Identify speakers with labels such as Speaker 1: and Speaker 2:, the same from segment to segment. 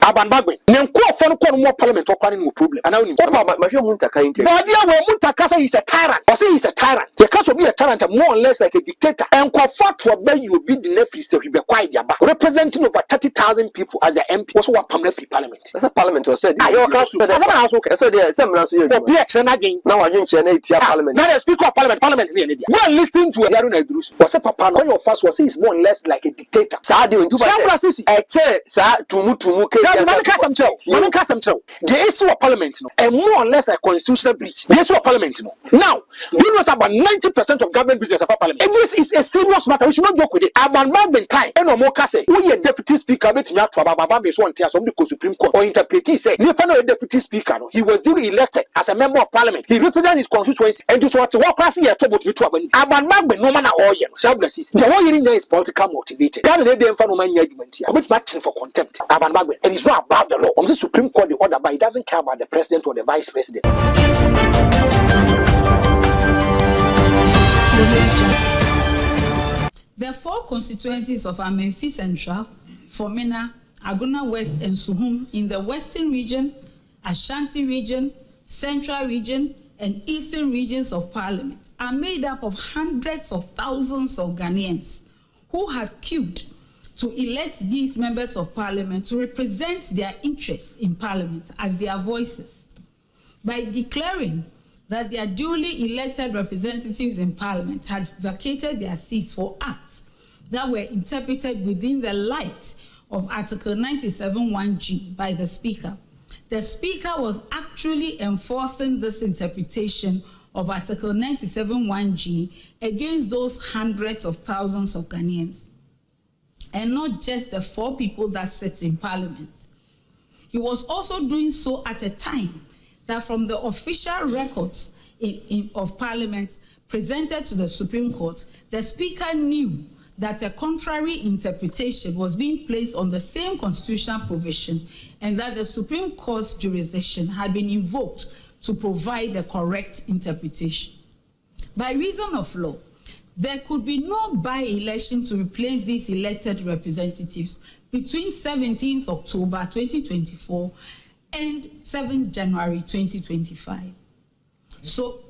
Speaker 1: Aban Bagbin. Nenko for no more parliament or no problem. And I only he's a tyrant. Or say he's a tyrant. The council be a tyrant more or less like a dictator. And Kofat to obey you be the nephew so he be quiet yaba. Representing over 30,000 people as the MP was what parliament.
Speaker 2: That's a parliament was said.
Speaker 1: I council. That's okay. So there some again. Now I didn't parliament. Now the speaker of parliament in India. Go and listen to Haruna Idris. Was a papa no your first was he's more or less like a dictator. Sadio and the issue of parliament and more or less like constitutional breach. The issue of parliament now, you know about 90% of government business of parliament. And this is a serious matter. We should not joke with it. Aban Bagbin time. And no more say we a deputy speaker met me to Ababa be so on tears from the Supreme Court or interpreti say a deputy speaker. He was duly elected as a member of parliament. He represents his constituency and just what democracy here to be trouble. Aban Bagbin no man all year. Shablesses. The whole year is political motivated. That they dem for no man judgment here. Commit matching for contempt. Aban Bagbin and it's not above the law. On the Supreme Court the order, but he doesn't care about the president or the vice president.
Speaker 3: The four constituencies of Amenfi Central, Fomena, Aguna West, and Suhum in the Western region, Ashanti region, Central region, and Eastern regions of Parliament are made up of hundreds of thousands of Ghanaians who had queued to elect these members of Parliament to represent their interests in Parliament as their voices. By declaring that their duly elected representatives in Parliament had vacated their seats for acts that were interpreted within the light of Article 97(1)(g) by the Speaker. The Speaker was actually enforcing this interpretation of Article 97(1)(g) against those hundreds of thousands of Ghanaians, and not just the 4 people that sit in Parliament. He was also doing so at a time that from the official records of Parliament presented to the Supreme Court, the Speaker knew that a contrary interpretation was being placed on the same constitutional provision and that the Supreme Court's jurisdiction had been invoked to provide the correct interpretation. By reason of law, there could be no by-election to replace these elected representatives between 17th October 2024 and 7th January 2025. So,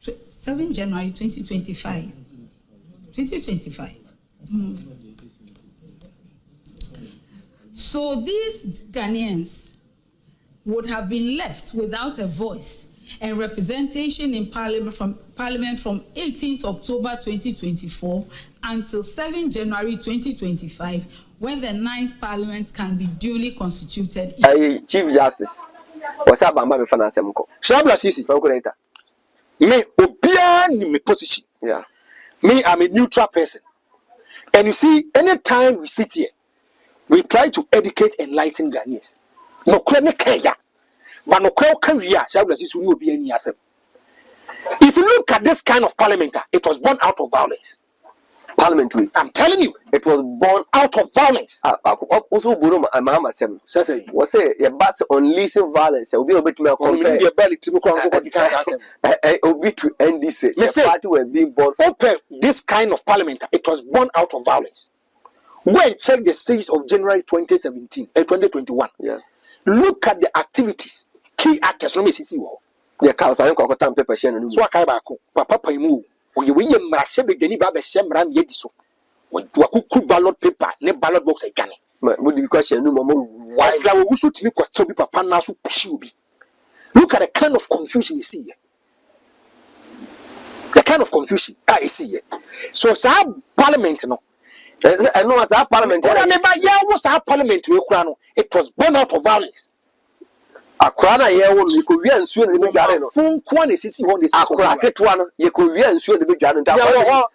Speaker 3: 7th January 2025. 2025. So these Ghanaians would have been left without a voice and representation in Parliament from 18th October 2024 until 7th January 2025, when the 9th Parliament can be duly constituted.
Speaker 2: Chief Justice, what's up, Bamba?
Speaker 1: Shabla Sisi, Franko. Me, Obia, me position.
Speaker 2: Yeah.
Speaker 1: Me, I'm a neutral person. And you see, anytime we sit here, we try to educate and enlighten Ghanaians. No, but no, if you look at this kind of parliament, it was born out of violence.
Speaker 2: Parliamentary.
Speaker 1: I'm telling you,
Speaker 2: it was born
Speaker 1: out of violence.
Speaker 2: Also, Buruma, Mama Sem. Was say a bus on leasing violence. Will be a bit more compared to end this. The party were being born.
Speaker 1: Open this kind of parliament. It was born out of violence. Go and check the 6th of January 2021.
Speaker 2: Yeah.
Speaker 1: Look at the activities. Key actors. No, Mrs.
Speaker 2: The cows are going to paper shen.
Speaker 1: So I came back. Papa, you we must be any Baba Shemram Yediso. When to a cook ballot paper, ne ballot box again.
Speaker 2: Would you question no more?
Speaker 1: Why flower who should make what Toby Papa Nasu Pushubi? Look at the kind of confusion you see here. The kind of confusion I see here. So, our parliament, no.
Speaker 2: I know as our parliament.
Speaker 1: Was our parliament to Ukraine? It was born out of violence.
Speaker 2: A crown a year will you could and soon the Jareno.
Speaker 1: Full quantity is one is a cracket one. You could and soon the Jareno.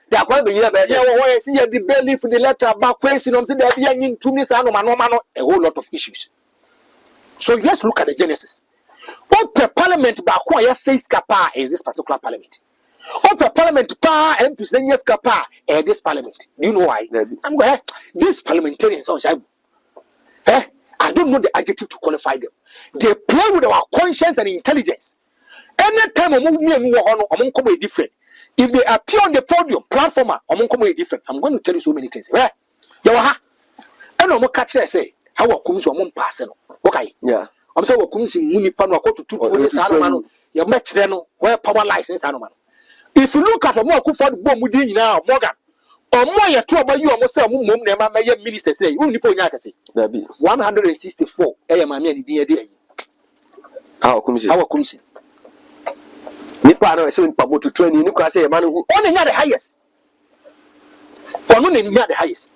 Speaker 1: They are quite a see the belly for the letter about question on the young to Miss Anomano, a whole lot of issues. So let's look at the genesis. What per parliament by who says Kappa is this particular parliament? What per parliament pa and President Kappa this parliament? Do you know why? I'm going this parliamentarians on I don't know the adjective to qualify them. They play with our conscience and intelligence. Anytime a move me and I'm come different. If they appear on the podium, platform, I'm come different. I'm going to tell you so many things. Right? And I'm catch say how a comes on passing. Okay.
Speaker 2: Yeah.
Speaker 1: I'm so comes in Munipano to 2 years. Your match then where power license animal. If you look at a more comfort bomb within now, Morgan, or more your two about you almost some mum never may ministers say, only point yakasi. There be 164 a.m. dear.
Speaker 2: How comes
Speaker 1: in?
Speaker 2: Nipano is in Pabo to train you, can say a man who
Speaker 1: only not the highest. Only not the highest.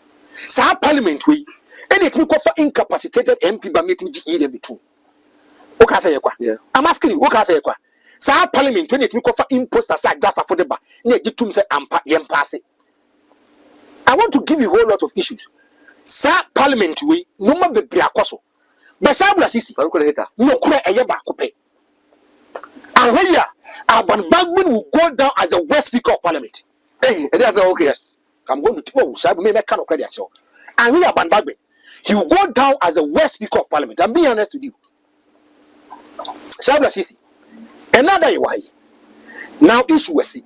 Speaker 1: So, Parliament, we and it will offer incapacitated MP by making GE every two.
Speaker 2: Yeah.
Speaker 1: I'm asking you, what can I say? So, Parliament, when it will offer impost aside, that's affordable. Near Jitum say, I'm passing. I want to give you a whole lot of issues. Sir, Parliament, we no more be Briacoso. But Sabla Sisi, no cry a yaba coupe. And here, Aban Bagbin will go down as the worst speaker of Parliament.
Speaker 2: Hey, that's okay.
Speaker 1: Yes. I'm going to tell you, maybe I cannot credit so. And here, Aban Bagbin, he will go down as the worst speaker of Parliament. I'm being honest with you. Sabla Sisi. Another way. Now, issue we see.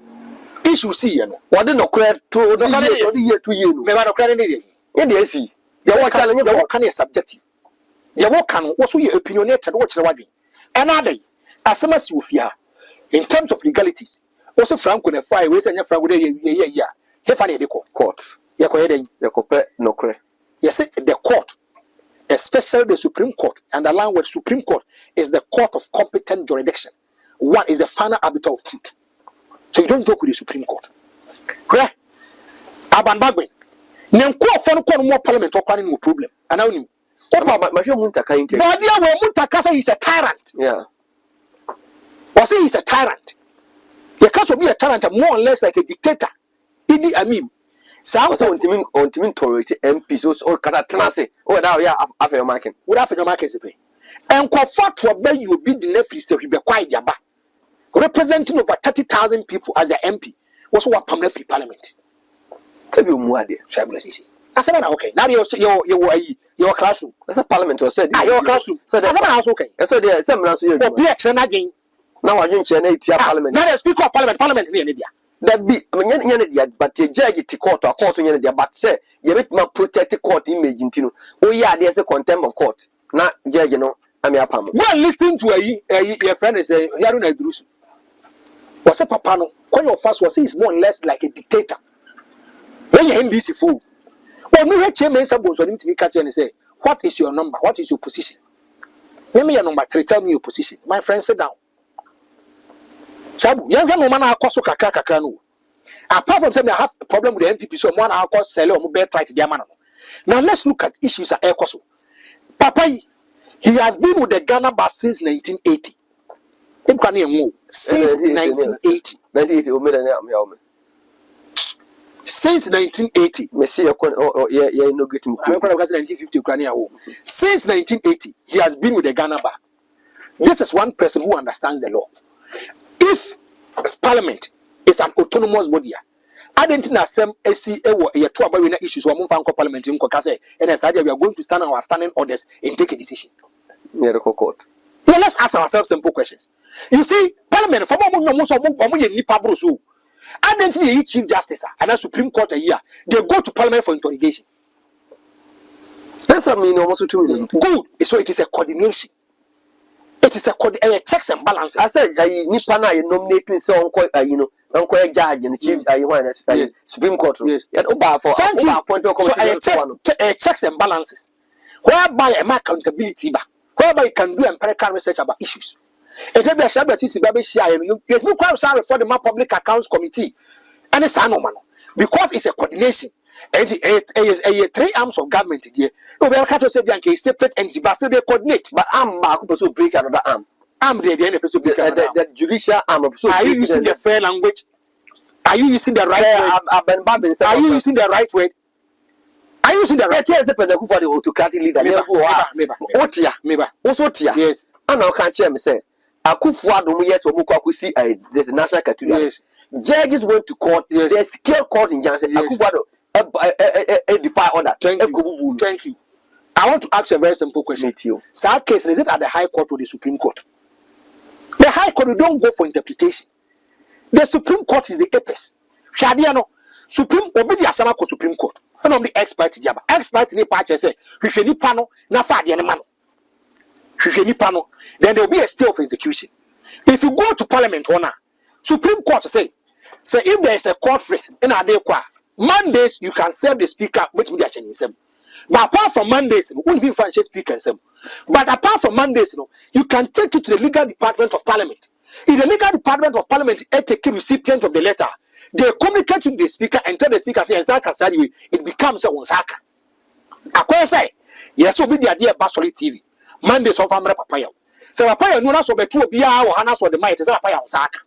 Speaker 1: Issue see, you know. What did not credit to the year to you? Maybe not credit. Yeah, they see. They were telling you what kind of subjective. They were can also your opinionated watch the wagon. Another, as some as you fear, in terms of legalities, also Franko and fire ways and your Franko, yeah. He funny the court. Yakope no cre. Yes, the court, especially the Supreme Court, and the language Supreme Court is the court of competent jurisdiction. One is the final arbiter of truth. So you don't joke with the Supreme Court. Where? Aban Bagbin. Nyanko fon ko no parliament okwane no problem. And now you.
Speaker 2: My friend Muntaka inte.
Speaker 1: But dia we Muntaka say he's a tyrant.
Speaker 2: Yeah.
Speaker 1: Or say he's a tyrant. You can't be a tyrant more or less like a dictator. Idi Amin.
Speaker 2: Some on tolerate MPs or kada tenase. Oh now yeah after your marking.
Speaker 1: What after your market say? And kwafat to obey you be the nephew say we be quiet yaba. Representing over 30,000 people as the MP. Was what permanent parliament.
Speaker 2: Tell you more there.
Speaker 1: Shabless. I said, okay. Now your classroom.
Speaker 2: That's a parliament or said.
Speaker 1: Your classroom. So that's okay.
Speaker 2: So there some answer you.
Speaker 1: Be action again.
Speaker 2: Now I didn't share parliament.
Speaker 1: Now the speaker of parliament near India.
Speaker 2: That be but the judge to court or court in India, but say you make my protect court image into. Oh yeah, there's a contempt of court. Not judge, you know. I'm your palm.
Speaker 1: Go and listen to your friend and say, Yaruna Drusu. Was a papano. When your first was is more or less like a dictator. When you end this fool. Well, me hear chairman suppose for him to me catch and say, what is your number? What is your position? Name me your number 3. Tell me your position. My friend, sit down. Sabu, young man, I cost kakaka no. Apart from saying I have a problem with the NPP, so one I cost sell or bear try to their man. Now let's look at issues at Ecoso. Papa, he has been with the Ghana bar since 1980. Since 1980.
Speaker 2: 1980,
Speaker 1: since 1980,
Speaker 2: Messi, yeah, no good.
Speaker 1: 1950 Ukraine. Since 1980, he has been with the Ghana bar. This is one person who understands the law. If Parliament is an autonomous body, I didn't know some SC a trouble issues or Munfanko Parliament in Kokase, and as I we are going to stand on our standing orders and take a decision.
Speaker 2: Near the court.
Speaker 1: Now let's ask ourselves simple questions. You see, Parliament for Nipa I didn't need Chief Justice and a Supreme Court a year. They go to Parliament for interrogation.
Speaker 2: That's what I mean almost 2 million.
Speaker 1: Good. So it is a coordination. It is a checks and balances.
Speaker 2: I said, Nipana nominating so Uncle Judge and Chief Supreme Court. Yes.
Speaker 1: Thank you. So a checks and balances. Whereby a accountability, whereby you can do empirical research about issues. It will be a Shabbat It's no quite sorry for the Public Accounts Committee. And it's anomaly. Because it's a coordination. A 3 arms of government here. You will have to say a separate entity, but still they coordinate.
Speaker 2: But I'm to break another arm.
Speaker 1: I'm the end of
Speaker 2: the judicial arm of.
Speaker 1: Are you using the fair language? Are you using the right word? Are you using the right word? Are you using the right word?
Speaker 2: For the autocratic leader. Maybe. Also, yes. I now can't hear me say. Akufuado yes or Mukakusi, there's a national category. Judges went to court, there's secure court in Jansen. Akufuado defy order.
Speaker 1: Thank you. I want to ask a very simple question. So, case is it at the High Court or the Supreme Court? The High Court, we don't go for interpretation. The Supreme Court is the apex. Shadiano, Supreme Obedi Asamako Supreme Court. And on the expert jaba. Expert ni pa say, hwehwe nipa no na fa de ne ma no. Hwehwe nipa no. Then there will be a stay of execution. If you go to Parliament Supreme Court say if there is a court freeze in Adekwa, Mondays you can serve the speaker with media him. But apart from Mondays, won't be franchise speaker him. But apart from Mondays, you can take it to the legal department of Parliament. In the legal department of Parliament, take a recipient of the letter. They communicate to the speaker and tell the speaker say it becomes a Onsaka. I say yes, will be the idea of Basoli TV. Mondays of Amra Papaya. So Papaya no so be two bia or Hana so the might is Papaya Onsaka.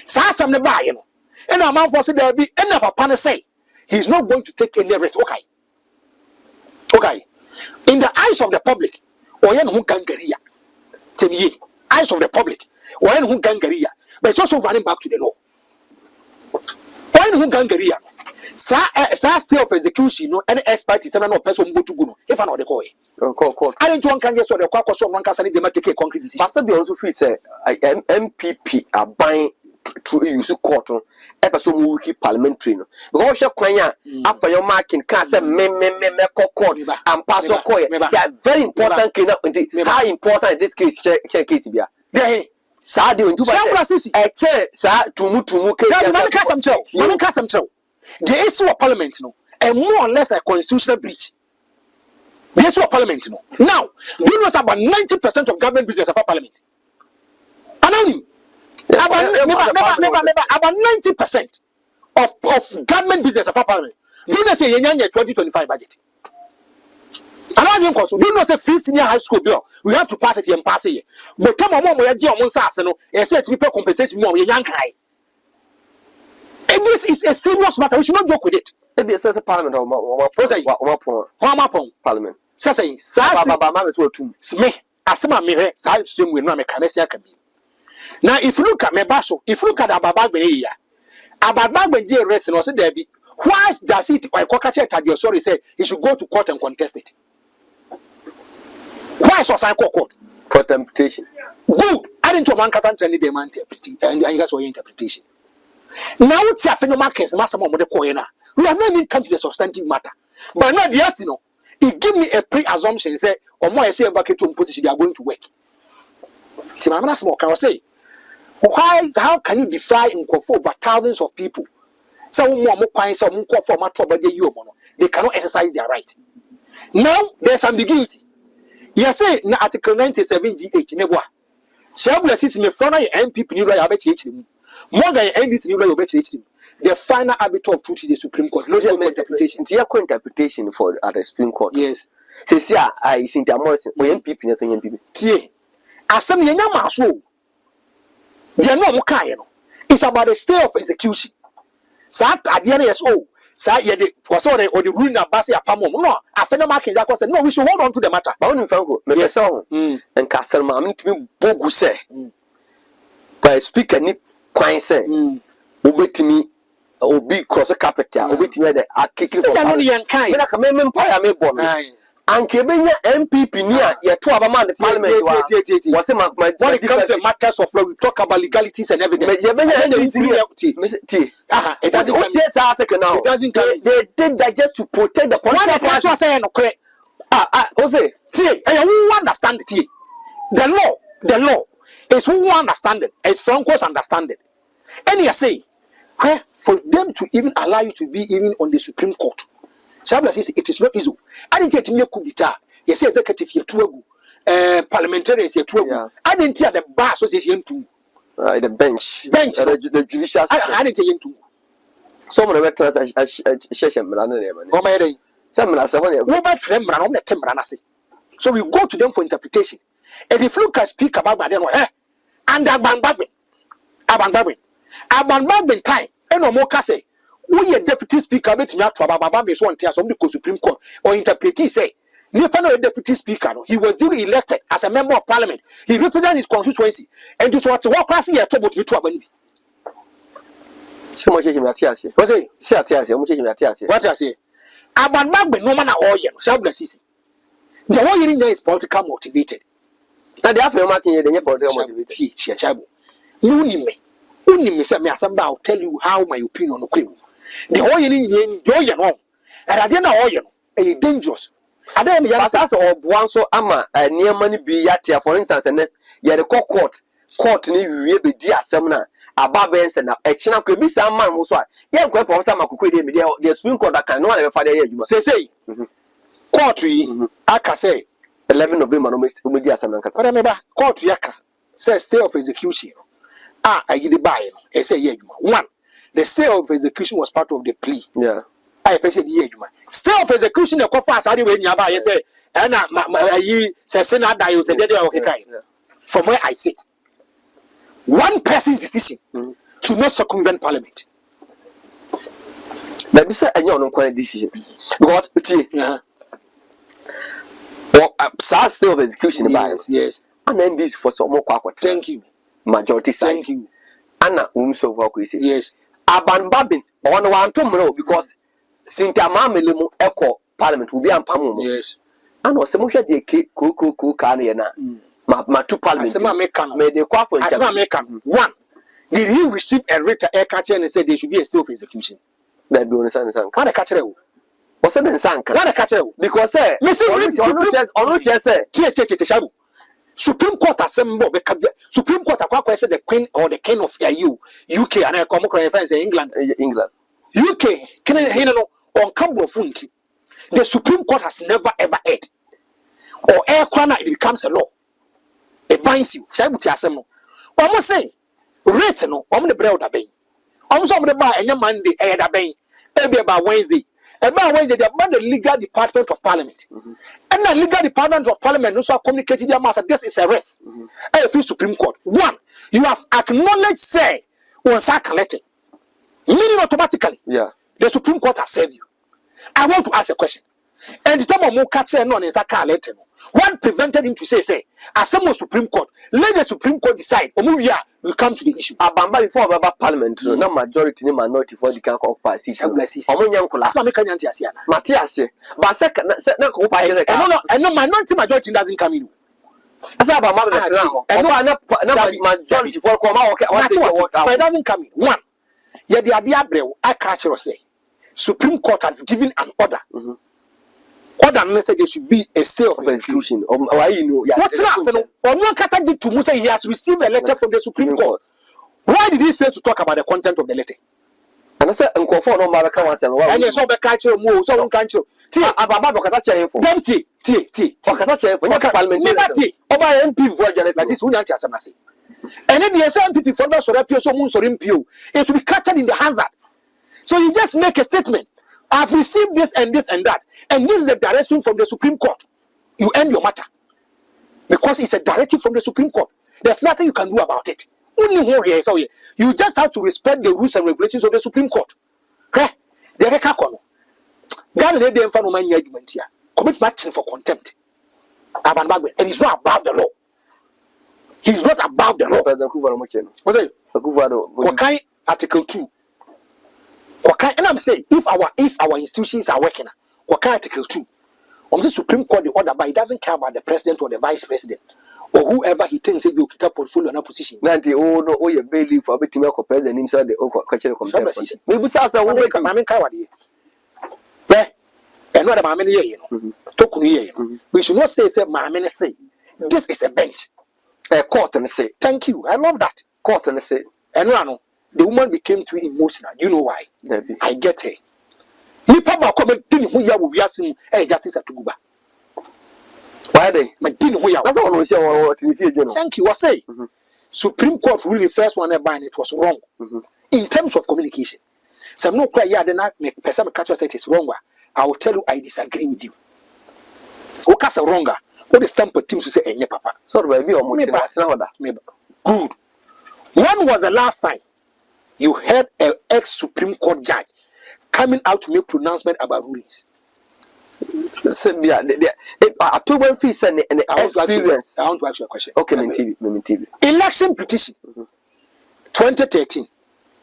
Speaker 1: Sa some the buy, and a man for say there be any papa say he's not going to take any risk. Okay. In the eyes of the public, Oyen who gangaria. Tell me, eyes of the public, Oyen who gangaria, but it's also running back to the law. Oyen who gangaria. Sa stay of execution, any expert is no person go to go. If I know the call. I didn't want to get so the caucus of one can make a concrete decision.
Speaker 2: Pastor be also free say MPP are buying through use court episode movie parliamentary no because she kwanya after your marking can say me court and pass your court. They are very important clean up. How important in this case case be there sa de ndu ba che sa tumu case
Speaker 1: man ka some chow the issue of Parliament and more or less a constitutional breach. The issue of Parliament now do you know about 90% of government business of Parliament anonymous. About 90% of government business of Parliament. Do you know say 2025 budget? And I don't do you know say free senior high school bill? We have to pass it and pass it. But come on, we are on SARS, and say people compensate more. And this is a serious matter. We should not joke with it.
Speaker 2: Maybe a certain Parliament or Parliament.
Speaker 1: Say, me, as me, side stream will not make a can be. Now, if you look at Mebaso, if you look at Bagbin here, Bagbin J. Rest and there be, why does it, or Cockachet had your sorry say he should go to court and contest it? Why so I court?
Speaker 2: For interpretation.
Speaker 1: Good. I didn't want to any demand and I guess your interpretation. Now, it's a phenomenon case, Master Momo Koyena. We have not even come to the substantive matter. But not yes, it give me a pre-assumption, say, or more I say about to position they are going to work. Timamana Smoke, I will say. How can you defy in over thousands of people? Some more coins, some more for my trouble, they cannot exercise their right. Now there's ambiguity. You say in Article 97 GH, Nebwa. Shabla is me front of MPP, you are better. More than NDC, you are better. The final arbiter of truth is the Supreme Court. No interpretation. It's your interpretation for at the Supreme Court. Yes. Says, yeah, I think they are more MPP, not MPP. Tie. As some young maso. They are not okay, it's about the stay of execution. So at the end, yes, oh, so yeah, for sorry, or the ruling of Basia Pamo. No, I feel marking that was no, we should hold on to the matter. But only Franko, maybe so, and Castle Mammy to me, Boguse. By speaker, Nip Quine say, Obey me, Obi cross a capital, Obey me, the kicking for young kind, like a member empire may born. And Kebenya MPP near your 12 man the Parliament was when it comes to matters of law, we talk about legalities and evidence. It doesn't article now. It doesn't they did that just to protect the political saying okay. Jose, who understand it? The law is who understand it, it's Franco's understanding. And you say, for them to even allow you to be even on the Supreme Court. Sabla says it is not easy. I didn't get me kubita. You say executive here too. Parliamentary is here too. I didn't hear the bar association too. The bench. The judicial. I didn't hear too. Some of the veterans are session. So we go to them for interpretation. And if you look at Speaker Bagbin, and Bagbin time, and no more say. We a deputy speaker met me to Baba is one tears on the Supreme Court or interpretee say, Nepano deputy speaker, he was duly elected as a member of Parliament. He represents his constituency and just what to walk past here to be trouble. So much in Matias. Was it? What I say? Aban Bagbin, no man at all, shall bless it. The whole in there is political motivated. And the after marking the political motivated. Shabu. Unime, I'll tell you how my opinion on the cream. The whole in enjoy your own. And I didn't know you dangerous. I don't know.
Speaker 2: That's all one so ama near money be yatia, for instance, and then you had a court ni we be dear semina about Benz and a china could be some man was why. Yeah, quite for some could be the Supreme Court that can no one ever you say.
Speaker 1: Court, I can say
Speaker 2: 11 November, no media Samanka.
Speaker 1: I remember court yaka says stay of execution. I did the buy. I say, yeah, one, the stay of execution was part of the plea.
Speaker 2: Yeah.
Speaker 1: I said, yeah, stay of execution, the coffers, I didn't know about. I say, and I say, Senate, I said, okay, from where I sit. One person's decision should not circumvent Parliament.
Speaker 2: But this is a young decision. What? Stay of execution.
Speaker 1: Yes.
Speaker 2: And then this for some more.
Speaker 1: Thank you.
Speaker 2: Majority side.
Speaker 1: Thank you.
Speaker 2: Anna so work we say.
Speaker 1: Yes.
Speaker 2: Aban Babin on one tomorrow because Sintama Melimu Echo Parliament will be on Pamu.
Speaker 1: Yes.
Speaker 2: And was some of the cool carniana. My two parliaments.
Speaker 1: Made the quaff for one. Did he receive a written air catcher and said there should be a stay of execution?
Speaker 2: That be on the sun.
Speaker 1: Can't a catcher?
Speaker 2: What's it in Sanka?
Speaker 1: Can't a catcher? Because, Supreme Court assemble Supreme Court akwa say the Queen or the King of EU, UK and I come across England. UK, on Cambo Funti. The Supreme Court has never ever heard. Or air corner it becomes a law. It binds you. Shabuti assemble. Almost say, rate no, the bread of bay. Almost on the bar and your Monday, air bay, maybe about Wednesday. About Wednesday, they are the legal department of Parliament. And the legal department of Parliament also communicated their master. This is a rest. I feel Supreme Court. One, you have acknowledged, say, was collected. Meaning automatically, the Supreme Court has served you. I want to ask a question. And the time of more catcher no is collected. What prevented him to say, as some Supreme Court, let the Supreme Court decide. We come to the issue.
Speaker 2: Abamba before about Parliament, no majority, no minority for the can't occupy seats. Matthias, but second,
Speaker 1: and no minority majority doesn't come in.
Speaker 2: As about majority for
Speaker 1: but it doesn't come in. One, yet the idea, I catch you say, Supreme Court has given an order. Order message there should be a stay of execution. What's that? Or one category to Musa, he has received a letter from the Supreme Court. Why did he fail to talk about the content of the letter?
Speaker 2: And I said, Uncle for no matter and you saw the culture move, so one country. Ababa Katacha info. T. Katacha for Parliamentary. Over MP for journalists who answer some. And then the MP for those or appear so moons or impure. It will be captured in the hazard. So you just make a statement. I've received this and this and that. And this is the direction from the Supreme Court. You end your matter. Because it's a directive from the Supreme Court. There's nothing you can do about it. Only here is how you just have to respect the rules and regulations of the Supreme Court. Okay? The Rekakono. Ghana they didn't find no money argument here. Commit matching for contempt. And he's not above the law. He's not above the law. What's it? Kwakai Article 2. Kwakai, and I'm saying if our institutions are working. Article 2. On the Supreme Court, the order, but it doesn't care about the president or the vice president or whoever he thinks he will keep a portfolio and a position. Nanti, no, your bailiff for a bit to president himself, the cultural competition. Maybe Sasa will make a man cowardly.
Speaker 1: And what about many years, we should not say, Mamma say, this is a bench.
Speaker 2: A court and say,
Speaker 1: thank you. I love that.
Speaker 2: Court and say,
Speaker 1: and Rano, the woman became too emotional. You know why? I get her. Nipa ba ko medin ho ya wo wiase justice atuguba.
Speaker 2: Why they?
Speaker 1: Medin ho ya.
Speaker 2: That's all we say what in the no.
Speaker 1: Thank you. What say? Supreme Court ruling the first one by it was wrong. In terms of communication. Some no cry ya na me person me catch say it is wrong. I will tell you I disagree with you. O ka say wrong. What the stamp team to say enye papa.
Speaker 2: So baby o mo tin na order.
Speaker 1: Good. When was the last time you heard an ex-Supreme Court judge coming out to make pronouncement about rulings?
Speaker 2: October fees and experience.
Speaker 1: I want to ask you a question.
Speaker 2: Okay, TV.
Speaker 1: Election petition 2013.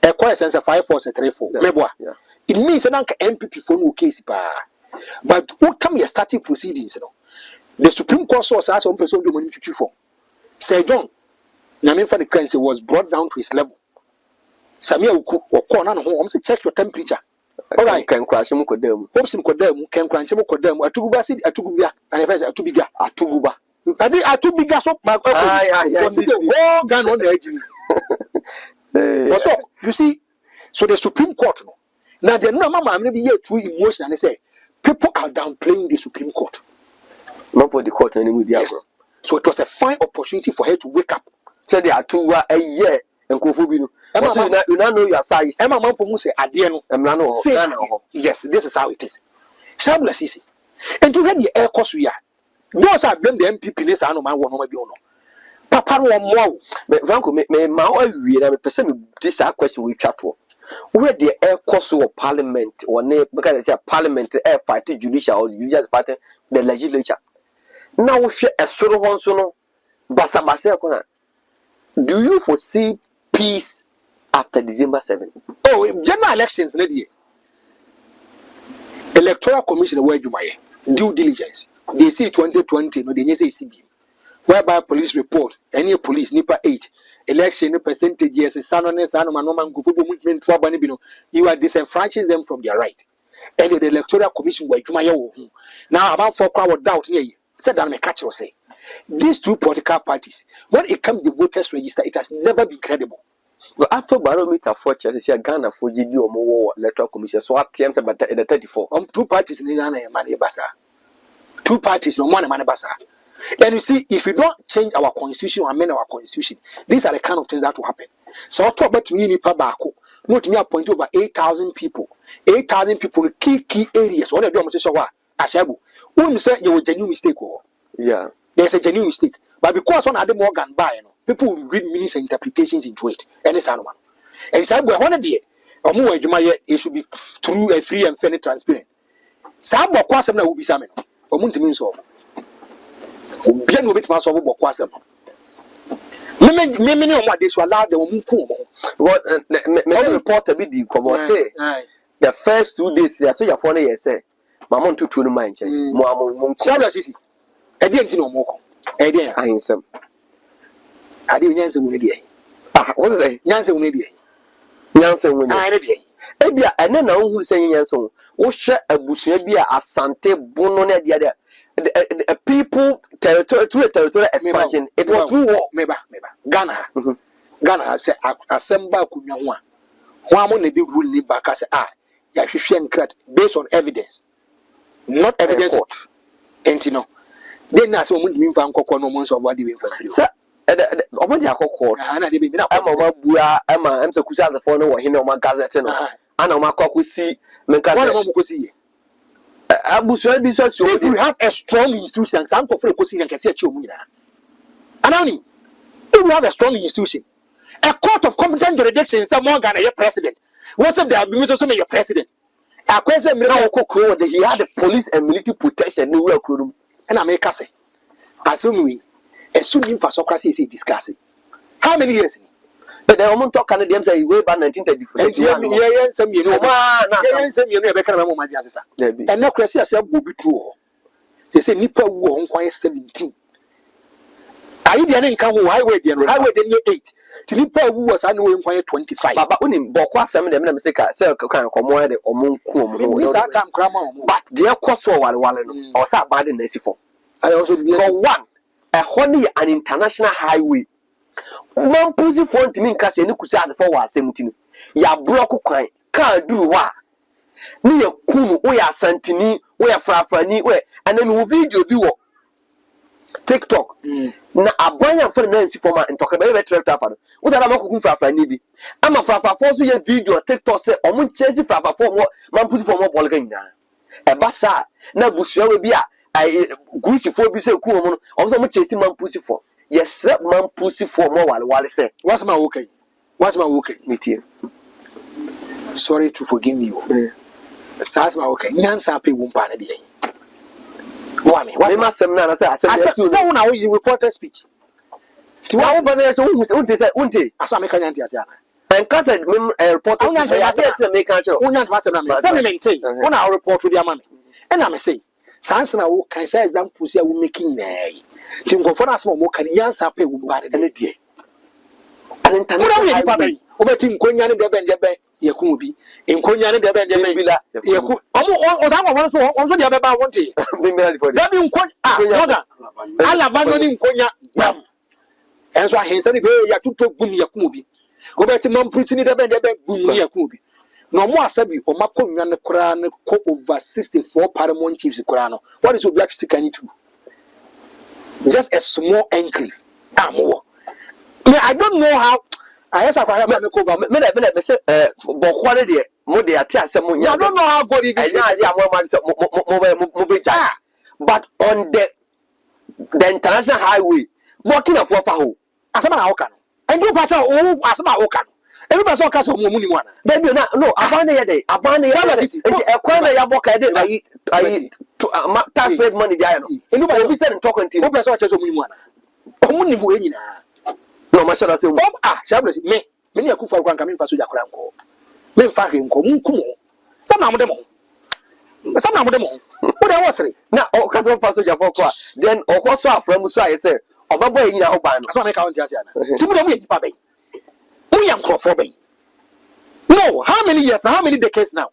Speaker 1: A quiet sense of 5-4-3-4. It means that MPP for no case. But what come your starting proceedings? The Supreme Court source has one person to money to for. Sir John, Namin for the currency was brought down to his level. Samia or corner home, check your temperature.
Speaker 2: Alright, can crash him kodem.
Speaker 1: Hopes him kodem, can crunch him kodem, atuguba sid atuguba, and if I say atubiga,
Speaker 2: atuguba.
Speaker 1: I did atubiga so my oh gun on the edge. So you see, so the Supreme Court now the no mama maybe here too emotional and say people are downplaying the Supreme Court.
Speaker 2: Not for the court anymore.
Speaker 1: Yes. So it was a fine opportunity for her to wake up.
Speaker 2: So there are 2 a year and Kofubino. You now know your size.
Speaker 1: Emma Mampo say Adiano
Speaker 2: and
Speaker 1: yes, this is how it is. Shameless easy. And to have the air course we are. Those are blame the MPP ness I know my one maybe no. Papa no more.
Speaker 2: But Franko me we na me person this question we chat for. Where the air course of parliament or because they say parliament air fight judicial or judicial fight the legislature. Now we share a sort of one so basa. Do you foresee peace after December 7?
Speaker 1: Oh, general elections lady. Electoral Commission where you may due diligence. They say 2020, no, they say CB. Whereby police report, any police, NIPA 8, election percentage, yes, you are disenfranchised them from their right. And the Electoral Commission where you may now about 4 crowd doubt near you. Said that me catch or say. These 2 political parties, when it comes to the voters register, it has never been credible.
Speaker 2: Well, after barometer for churches, Ghana for GD or more electoral commission, so what TMs about the 34.
Speaker 1: 2 parties in Ghana, Mani Basa. 2 parties, no money, Mani Basa. And you see, if you don't change our constitution or amend our constitution, these are the kind of things that will happen. So I'll talk about me, Pabako, not me appoint over 8,000 people. 8,000 people, key areas. What I do, I'm saying, Ashabu. Wouldn't say you were genuine mistake.
Speaker 2: Yeah.
Speaker 1: There's a genuine mistake. But because one had more gun buy, people will read meanings and interpretations into it. And it's one. And it's like, one day, or more, it should be true and free and fair and transparent. Some of Quasam will be some. Or Muntimin so. Bien will be to myself about Quasam. Many of what they should allow the woman.
Speaker 2: What report a bit the come say the first 2 days, they are so your phone, yes, say, Mamon to 2 mind.
Speaker 1: Shameless easy. I didn't know more. I didn't.
Speaker 2: I answer.
Speaker 1: I didn't answer with the
Speaker 2: what is it?
Speaker 1: Yancy with the
Speaker 2: Yancy with
Speaker 1: the
Speaker 2: Ebia, and then now who's saying Yanson? What share a bush, maybe a Sante Bono, the other people territorial expansion. It was through war, maybe.
Speaker 1: Ghana said, Assemble Kunawa. One money did rule back as Yashian credit based on evidence, not evidence. And you know, then that's what we mean for Uncle no months of what you for.
Speaker 2: Sir, I'm court. I'm so crucial the phone or him on my gazette. And on my cock we see, if
Speaker 1: you have a strong institution, some of the can say you. Anani, if you have a strong institution, a court of competent jurisdiction, someone Ghana your president. What's up there? Be so your president. A question, he had
Speaker 2: the police and military protection.
Speaker 1: And I make us say, assuming infrastructure is discussing. How many years?
Speaker 2: But the woman talk Canadians say way back 1934.
Speaker 1: And now Christian will be true. They say Nipa who on 17. I didn't come highway then 8. Nipa who was anyway 25.
Speaker 2: But only Bokwa some of them say can come where the Omunku. But their cost for one or sat by the Nessifo. I also one a honey an international highway. Man pussy phone to me cast any kusa for 17. Ya block quine can't do what. Me a kum, we are Santini, we are Frafrani, we and then we video do TikTok. Na abanya for Nancy for my and talk about director. What are I cooking Frafrani? I'm a Frafa for your video TikTok say, or mun chase Frafa for more man pussy for more Polgana. A bassa, na Bushia will be a greasy for be so cool. Also, much chasing man pussy for. Yes, that man pussy for more while say,
Speaker 1: what's my okay? What's my okay?
Speaker 2: Meet here.
Speaker 1: Sorry to forgive you. That's my okay. Nancy happy won't pan a day. What's my seminar? I said, so now you report speech. To our brothers, Unti, as I make an anti-Asiana.
Speaker 2: And cousin, report on the make a
Speaker 1: on our report with your money. And I may say, Sansa can say exam pussy will making nay. To go for us more can Yansa pay with bad and a day. And in Tanaka, Obeting Quinian de Ben, Yakubi. In Konya, the band, Yaku. Also, the other one day. That being Konya, I love Vanyon Konya. And so I said, Yakuto Bun Yakubi. Go back to Mom Pussy, the band, Bun Yakubi. No more Sabi or Macon and the Koran over 64 Paramount chiefs. Korano. What is your black sicanity? Just a small enclave. I don't know how. I asked about I don't know how God but on the international highway, walking a 4 as a man, and you pass out as a man. Everybody saw Castle Mumuni one. Then you know, Abane, a corner Yaboka, I tax money there. And nobody be said and talking to you, such as Mumuna. No, my son, I say, Shabbos, me, many a kufa coming for Suja Cranko. Men fucking come, some of them. Some of them. What I was saying. Now, all kinds of passage of Okwa. Then, of course, from Musa, I say, or my boy in our band. So I count Jasiana. To me, Pabe. We am Crawford. No, how many years, how many decades now?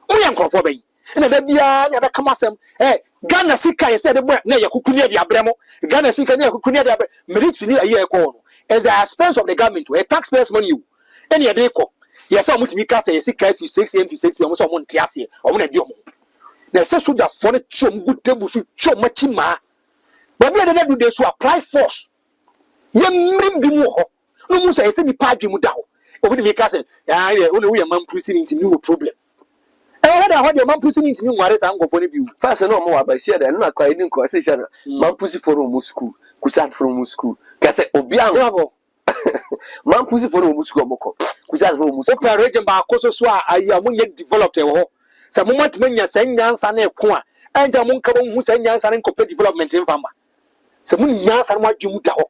Speaker 1: We am Crawford. And then never come as Ghana Sika said, Naya Kukunia Abramo, Ghana Sika Kukunia, Meritini a year ago. As the expense of the government, a taxpayers' money, any a day call. Yes, I want to make us a 6 a.m. to 6 p.m. Someone Tiasi or one a diomo. The sense would have phone some good table should show much in ma. But we do this to apply force. Yem be more. No more say any party mudao. Over the make us only a man proceeding into new problem. And I had your man proceeding into new matters and go for the view. First, no more by said, and not quite in conversation. Man pussy for Moscow, Kusat from Moscow. Kase Obiang bravo. Man pussy for Moscow Moko. Kusat for Moscow region by Koso Swa, I am yet developed a ho. Some moment when you're saying Yans and a Kwa, and Jamon Kabon who say Yans and complete development in Famba. Some Yans and what you would have.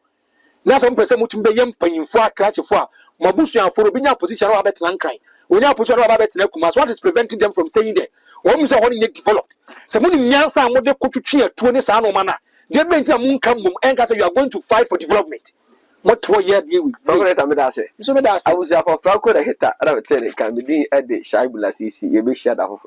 Speaker 1: Now some person would be young paying for a catch of four. Mabusia for being a position of better than cry. We now put on about Nekumas. What is preventing them from staying there? Homes are only developed. Some Yans and what they could to cheer 20 Sano Mana. They make a moon come and say you are going to fight for development. What 2 years you will? I was for Franko the hitter. I would tell it can be at the Shaibula CC. You be shut up.